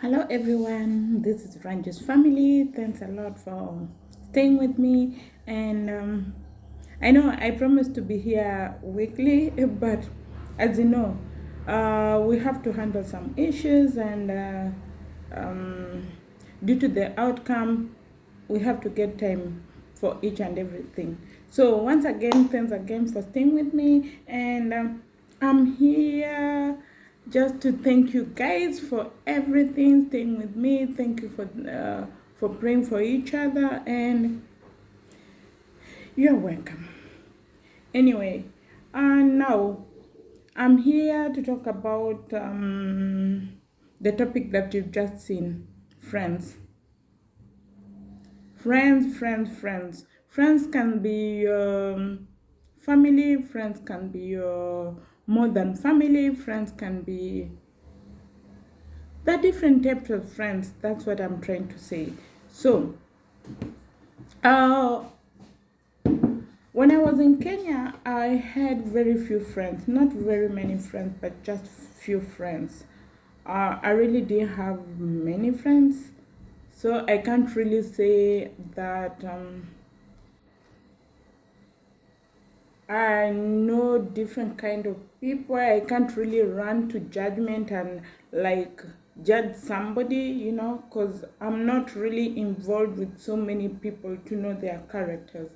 Hello everyone, this is Ranju's family. Thanks a lot for staying with me. And I know I promised to be here weekly, but as you know, we have to handle some issues, and um, due to the outcome, we have to get time for each and everything. So, once again, thanks again for staying with me, and I'm here just to thank you guys for everything, staying with me. Thank you for praying for each other, and you're welcome. Anyway, now I'm here to talk about the topic that you've just seen, friends. Friends. Friends can be family. Friends can be your more than family. Friends can be the different types of friends. That's what I'm trying to say. So, uh, when I was in Kenya, I had very few friends. Not very many friends, but just few friends. I really didn't have many friends, so I can't really say that I know different kind of people. I can't really run to judgment and like judge somebody, because I'm not really involved with so many people to know their characters.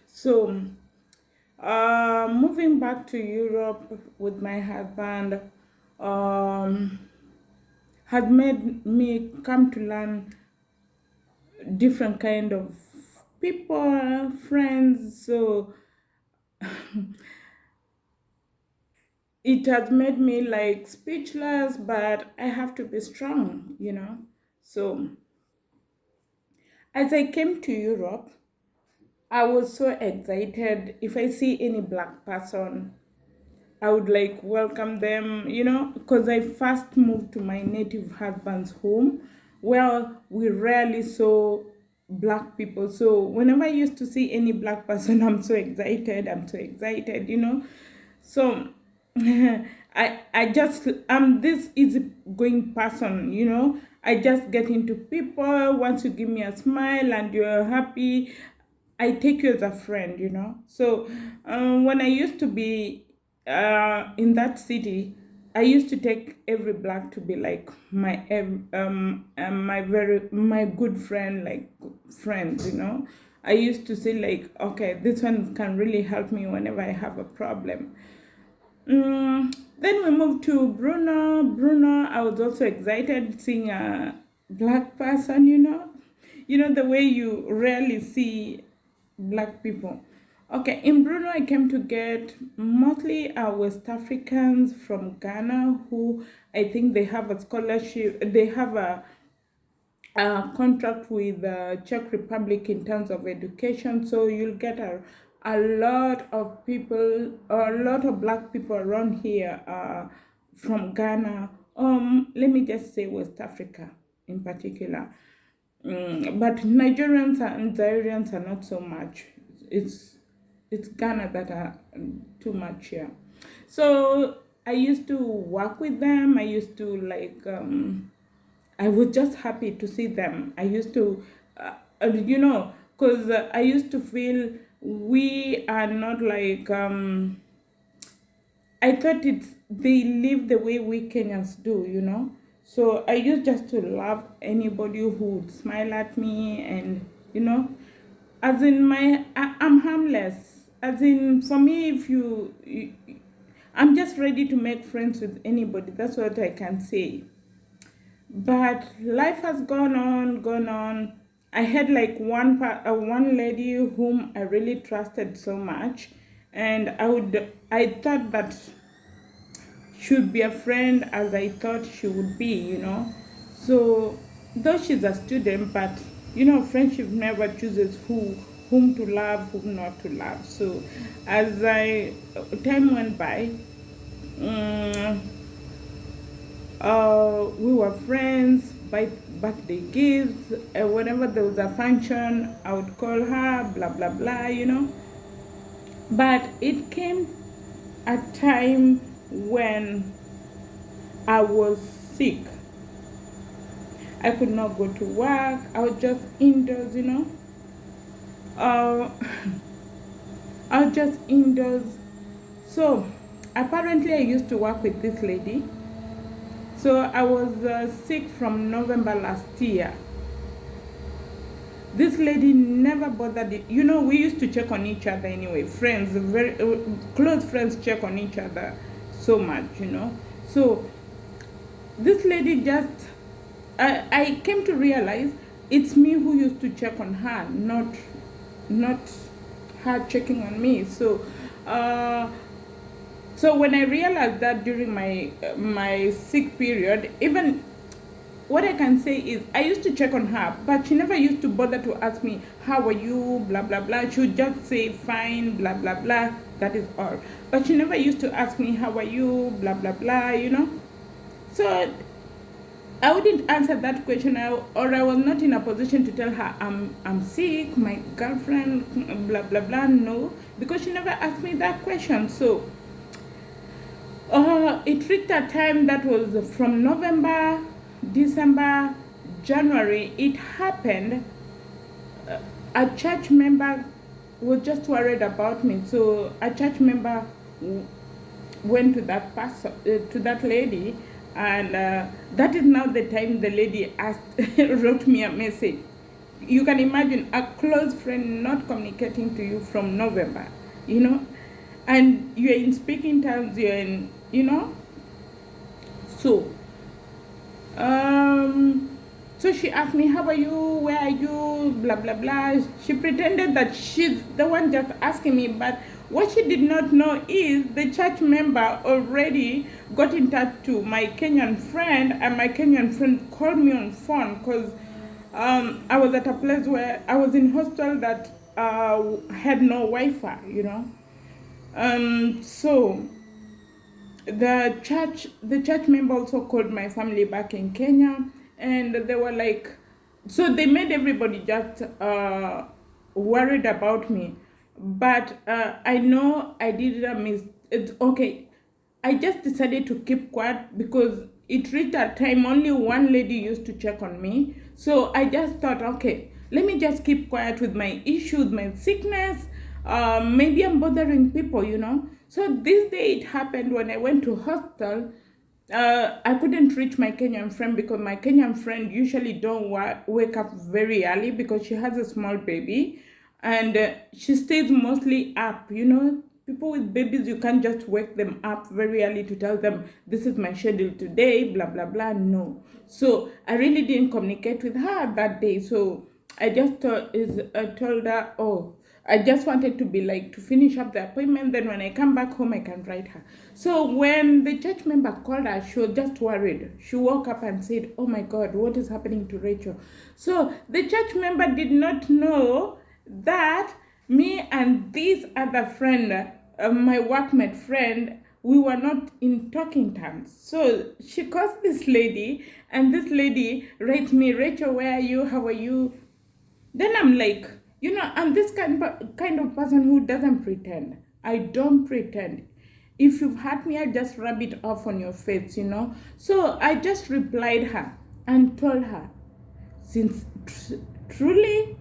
So, moving back to Europe with my husband, um, has made me come to learn different kind of people, friends. So it has made me like speechless, but I have to be strong. So as I came to Europe, I was so excited. If I see any black person, I would like welcome them, because I first moved to my native husband's home where we rarely saw black people. So whenever I used to see any black person, I'm so excited. So I'm this easygoing person. I just get into people. Once you give me a smile and you're happy, I take you as a friend. So when I used to be in that city, I used to take every black to be like my good friend, like friends. I used to say like, okay, this one can really help me whenever I have a problem. Then we moved to Bruno. Bruno, I was also excited seeing a black person. The way you rarely see black people. Okay, in Bruno, I came to get mostly West Africans from Ghana who I think they have a scholarship, they have a contract with Czech Republic in terms of education. So you'll get a lot of people, a lot of black people around here from Ghana. Let me just say West Africa in particular. But Nigerians and Zairians are not so much. It's it's Ghana that are too much here. So I used to work with them. I used to I was just happy to see them. I used to, because I used to feel we are not like, I thought they live the way we Kenyans do. So I used just to love anybody who would smile at me, and, as in I'm harmless. As in, for me, if I'm just ready to make friends with anybody. That's what I can say. But life has gone on, gone on. I had like one lady whom I really trusted so much, and I thought that she would be a friend as I thought she would be. So though she's a student, but friendship never chooses whom to love, whom not to love. So as I time went by, um, we were friends, buy birthday gifts. Whenever there was a function, I would call her, blah, blah, blah. But it came a time when I was sick. I could not go to work. I was just indoors, uh, I was just indoors. So apparently I used to work with this lady. So I was sick from November last year. This lady never bothered it. We used to check on each other anyway. Friends, very close friends, check on each other so much. So this lady just, I came to realize it's me who used to check on her, not her checking on me. So when I realized that during my sick period, even what I can say is I used to check on her, but she never used to bother to ask me, how are you, blah, blah, blah. She would just say, fine, blah, blah, blah. That is all. But she never used to ask me, how are you, blah, blah, blah. So I wouldn't answer that question, or I was not in a position to tell her, I'm sick, my girlfriend, blah, blah, blah. No, because she never asked me that question. So it reached a time that was from November, December, January. It happened. A church member was just worried about me. So a church member went to that person, to that lady, and that is now the time the lady wrote me a message. You can imagine a close friend not communicating to you from November, and you're in speaking terms, you're in, so so she asked me, how are you, where are you, blah, blah, blah. She pretended that she's the one just asking me, but what she did not know is the church member already got in touch to my Kenyan friend, and my Kenyan friend called me on phone because I was at a place where I was in hostel that had no Wi-Fi, so the church member also called my family back in Kenya, and they were like, so they made everybody just worried about me. But I know I did a it's okay. I just decided to keep quiet because it reached a time only one lady used to check on me. So I just thought, okay, let me just keep quiet with my issues, my sickness. Maybe I'm bothering people. So this day it happened when I went to hospital. I couldn't reach my Kenyan friend because my Kenyan friend usually don't wake up very early because she has a small baby, and she stays mostly up. People with babies, you can't just wake them up very early to tell them this is my schedule today, blah, blah, blah. No. So I really didn't communicate with her that day. So I just told her, oh, I just wanted to be like to finish up the appointment. Then when I come back home, I can write her. So when the church member called her, she was just worried. She woke up and said, oh my God, what is happening to Rachel? So the church member did not know that me and this other friend, my workmate friend, we were not in talking terms. So she calls this lady, and this lady writes me, Rachel, where are you? How are you? Then I'm like, I'm this kind of person who doesn't pretend. I don't pretend. If you've hurt me, I just rub it off on your face. So I just replied her and told her, since truly,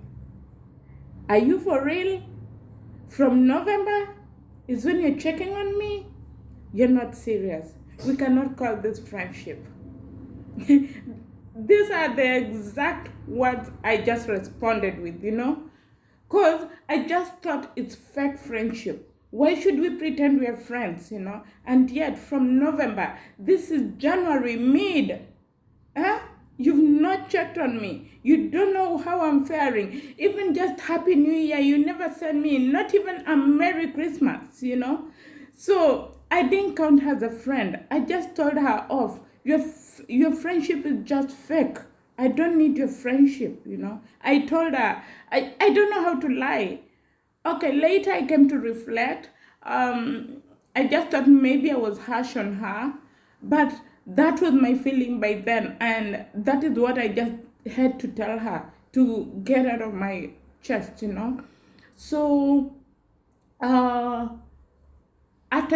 are you for real? From November is when you're checking on me? You're not serious. We cannot call this friendship. These are the exact words I just responded with, because I just thought it's fake friendship. Why should we pretend we're friends, And yet from November, this is January mid. You've not checked on me. You don't know how I'm faring. Even just Happy New Year, you never send me, not even a Merry Christmas, So I didn't count her as a friend. I just told her off. Your friendship is just fake. I don't need your friendship, I told her, I don't know how to lie. Okay, later I came to reflect. I just thought maybe I was harsh on her, but that was my feeling by then, and that is what I just had to tell her to get out of my chest, So after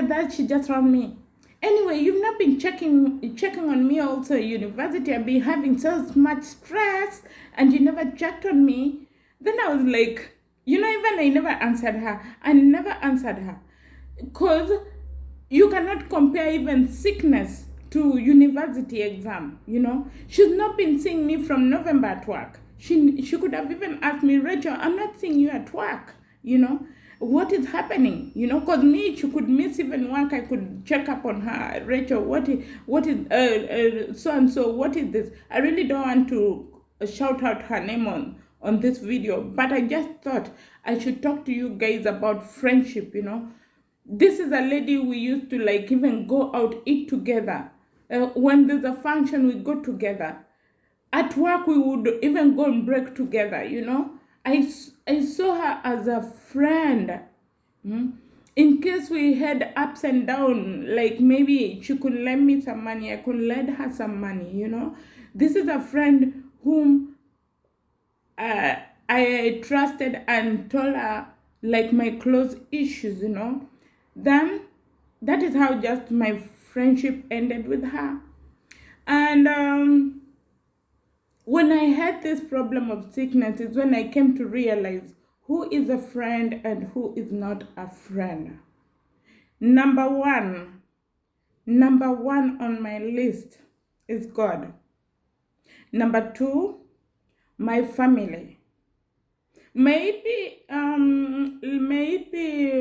that, she just wrote me. Anyway, you've not been checking on me also at university. I've been having so much stress and you never checked on me. Then I was like, even I never answered her. I never answered her. Because you cannot compare even sickness to university exam. She's not been seeing me from November at work. She could have even asked me, Rachel, I'm not seeing you at work. What is happening? Because me, she could miss even work. I could check up on her. Rachel, what is so and so? What is this? I really don't want to shout out her name on this video, but I just thought I should talk to you guys about friendship. This is a lady we used to like even go out eat together. When there's a function, we go together. At work, we would even go and break together. I saw her as a friend. Mm. In case we had ups and downs, like maybe she could lend me some money, I could lend her some money. This is a friend whom I trusted and told her like my close issues. Then that is how just my friendship ended with her. And when I had this problem of sickness is when I came to realize who is a friend and who is not a friend. Number one on my list is God. Number two, my family. Maybe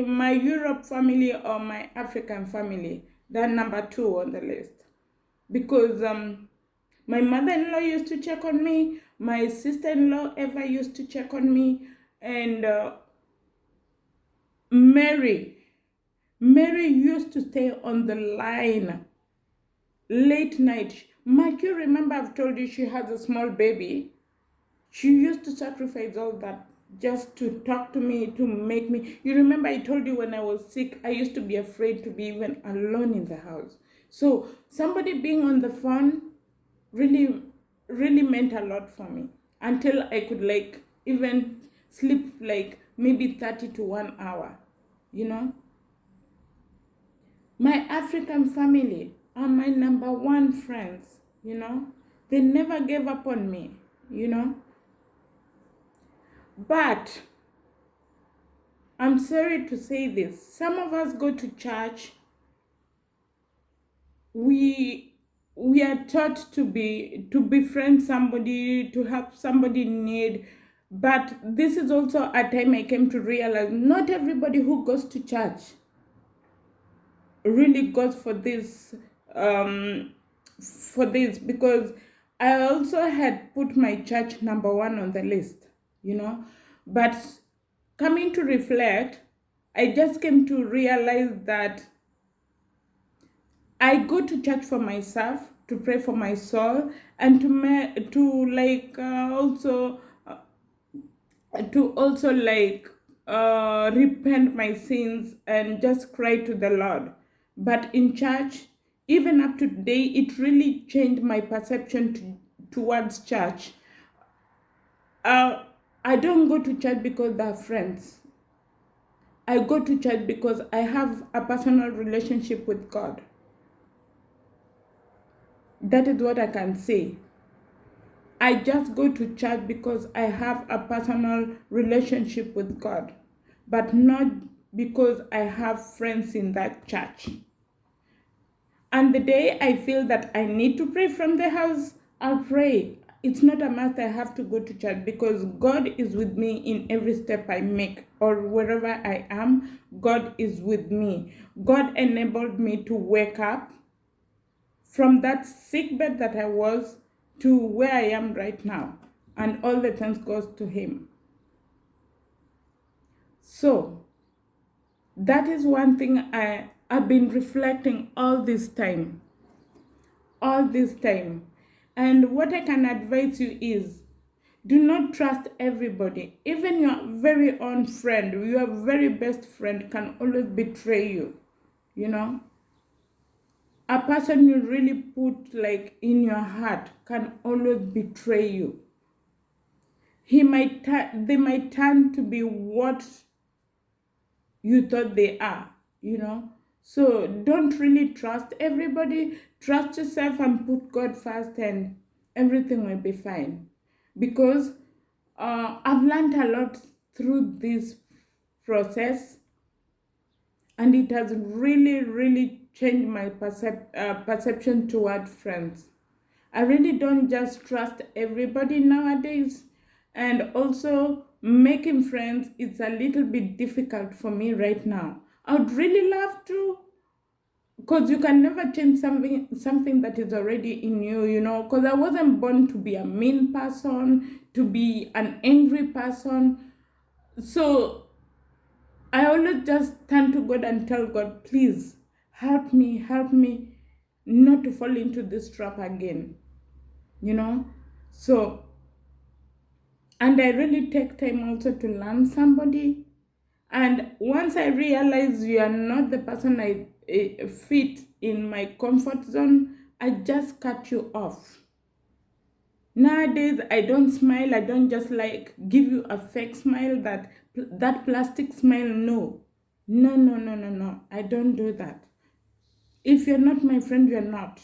my Europe family or my African family. They're number two on the list. Because my mother-in-law used to check on me. My sister-in-law ever used to check on me. And Mary used to stay on the line late night. Mike, you remember I've told you she has a small baby. She used to sacrifice all that just to talk to me, to make me. You remember I told you when I was sick, I used to be afraid to be even alone in the house. So somebody being on the phone really, really meant a lot for me until I could like even sleep like maybe 30 to 1 hour. My African family are my number one friends. They never gave up on me. But I'm sorry to say this. Some of us go to church. We are taught to befriend somebody, to help somebody in need. But this is also a time I came to realize not everybody who goes to church really goes for this because I also had put my church number one on the list. But coming to reflect, I just came to realize that I go to church for myself, to pray for my soul, and to also like repent my sins and just cry to the Lord. But in church, even up to today, it really changed my perception towards church. I don't go to church because they're friends. I go to church because I have a personal relationship with God. That is what I can say. I just go to church because I have a personal relationship with God, but not because I have friends in that church. And the day I feel that I need to pray from the house, I'll pray. It's not a must I have to go to church because God is with me in every step I make or wherever I am. God is with me. God enabled me to wake up from that sick bed that I was to where I am right now. And all the thanks goes to Him. So, that is one thing I've been reflecting all this time. And what I can advise you is, do not trust everybody. Even your very own friend, your very best friend can always betray you. A person you really put like in your heart can always betray you. They might turn to be what you thought they are. So don't really trust everybody. Trust yourself and put God first, and everything will be fine. Because I've learned a lot through this process, and it has really, really changed my perception toward friends. I really don't just trust everybody nowadays, and also making friends is a little bit difficult for me right now. I would really love to, because you can never change something that is already in you, because I wasn't born to be a mean person, to be an angry person. So I always just turn to God and tell God, please help me not to fall into this trap again, you know. So, and I really take time also to learn somebody. And once I realize you are not the person I fit in my comfort zone, I just cut you off. Nowadays, I don't smile. I don't just like give you a fake smile, that plastic smile. No, no, no, no, no, no. I don't do that. If you're not my friend, you're not.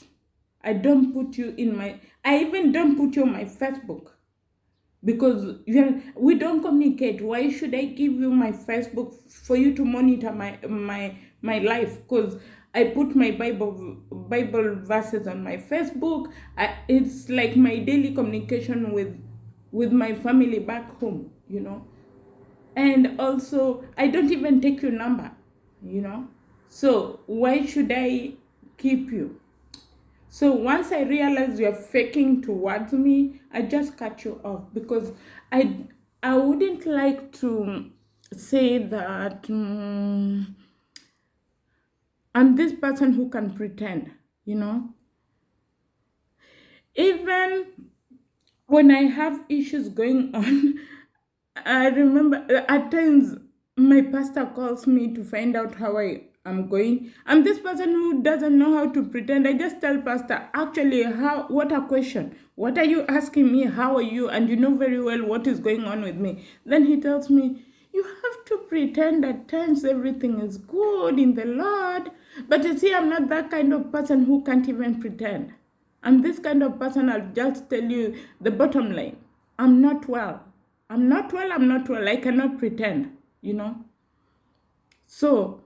I don't put you in my. I even don't put you on my Facebook, because we don't communicate. Why should I give you my Facebook for you to monitor my life? Because I put my Bible verses on my Facebook. It's like my daily communication with my family back home. And also, I don't even take your number. So why should I keep you? So once I realize you're faking towards me, I just cut you off, because I wouldn't like to say that I'm this person who can pretend. Even when I have issues going on, I remember at times my pastor calls me to find out how I am going. I'm this person who doesn't know how to pretend. I just tell pastor, actually, what a question. What are you asking me? How are you? And you know very well what is going on with me. Then he tells me, you have to pretend at times everything is good in the Lord. But you see, I'm not that kind of person who can't even pretend. I'm this kind of person, I'll just tell you the bottom line. I'm not well. I'm not well. I cannot pretend. So,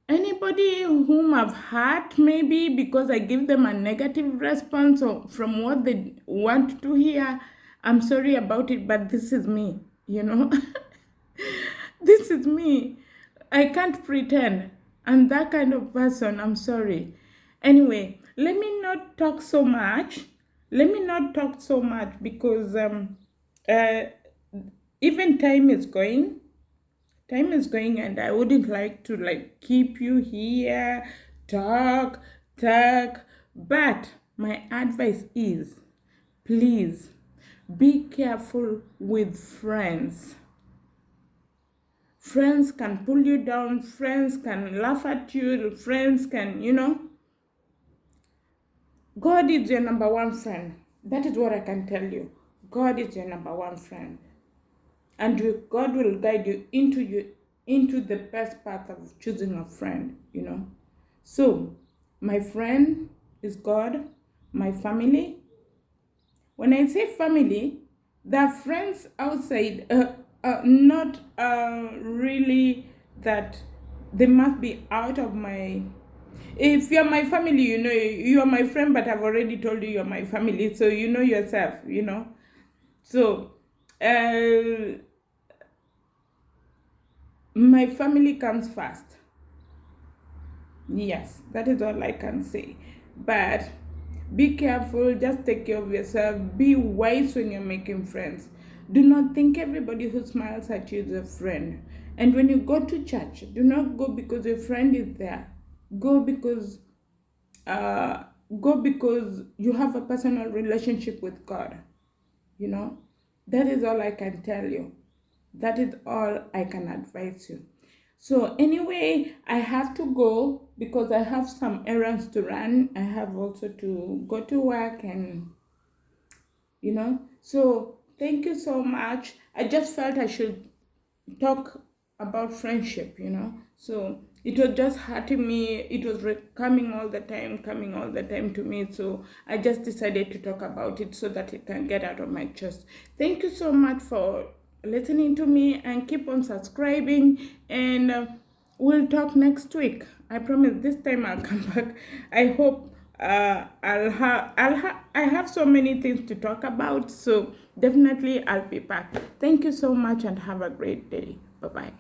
anybody whom I've hurt, maybe because I give them a negative response or from what they want to hear, I'm sorry about it, but this is me. This is me. I can't pretend. I'm that kind of person. I'm sorry. Anyway, let me not talk so much. Let me not talk so much, because uh, even time is going. Time is going, and I wouldn't like to like keep you here, talk, talk. But my advice is, please be careful with friends. Friends can pull you down, friends can laugh at you, friends can. God is your number one friend. That is what I can tell you. God is your number one friend. And God will guide you into the best path of choosing a friend. So, my friend is God, my family. When I say family, there are friends outside, not really that they must be out of my. If you're my family, you are my friend, but I've already told you you're my family, so you know yourself. So, my family comes first. Yes, that is all I can say. But be careful, just take care of yourself. Be wise when you're making friends. Do not think everybody who smiles at you is a friend. And when you go to church, do not go because your friend is there. Go because uh, go because you have a personal relationship with God. You know, that is all I can tell you. That is all I can advise you. So anyway, I have to go because I have some errands to run. I have also to go to work, and so thank you so much. I just felt I should talk about friendship. So it was just hurting me. It was coming all the time to me. So I just decided to talk about it so that it can get out of my chest. Thank you so much for listening to me, and keep on subscribing. And we'll talk next week. I promise this time I'll come back. I hope I have so many things to talk about. So definitely I'll be back. Thank you so much and have a great day. Bye bye.